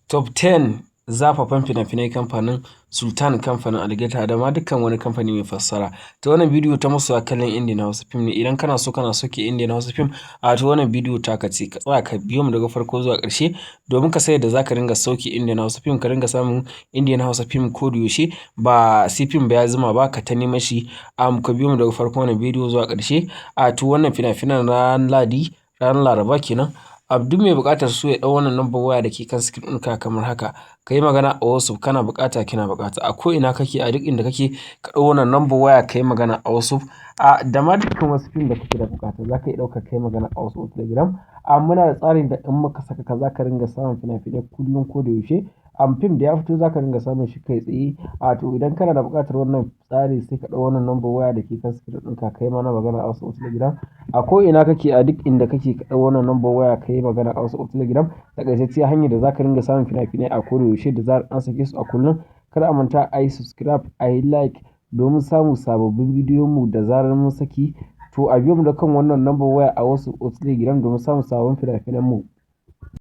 Top 10 zafafan fina-finai kamfanin Sultan kamfanin Algaita da ma dukkan wani kamfani mai fassara. Ta wannan bidiyo ta masoya kallon Indian Hausa fim ne. Idan kana so kana sauke Indian Hausa fim, a to wannan bidiyo taka ce. Ka tsaya ka biyo mu daga farko zuwa ƙarshe domin ka san yadda za ka ringa sauke Indian Hausa fim, ka ringa samun Indian Hausa fim ko da yaushe ba sai fim ba ya zama ba ka ta neman shi. Ka biyo mu daga farko wannan bidiyo zuwa ƙarshe. A to wannan fina-finan ranar Ladi, ranar Laraba kenan. Duk mai buƙatar so ya ɗau wannan lambar waya da ke kan screen ɗinka kamar haka. Ka yi magana a WhatsApp, kana buƙata kina buƙata. A ko ina kake, a duk inda kake, ka ɗau wannan lambar waya ka yi magana a WhatsApp. Da ma dukkan wasu fim da kake da buƙata za ka iya ɗauka ka yi magana a WhatsApp Telegram. Muna da tsarin da in muka saka ka za ka ringa samun fina-finai kullum ko da yaushe. Fim da ya fito za ka ringa samun shi kai tsaye. To idan kana da buƙatar wannan tsari sai ka ɗau wannan lambar waya da ke kan screen ɗinka ka yi mana magana a WhatsApp Telegram. A ko ina kake, a duk inda kake, ka ɗau wannan lambar waya ka yi magana a WhatsApp Telegram. Taƙaitacciyar hanyar da za ka ringa samun fina-finai a ko da yaushe da zarar an sake su a kullum. Kar a manta a yi subscribe, a yi like domin samun sababbin bidiyon mu da zarar mun saki. To a biyo mu da kan wannan lambar waya a WhatsApp Telegram domin samun sababbin fina-finan mu.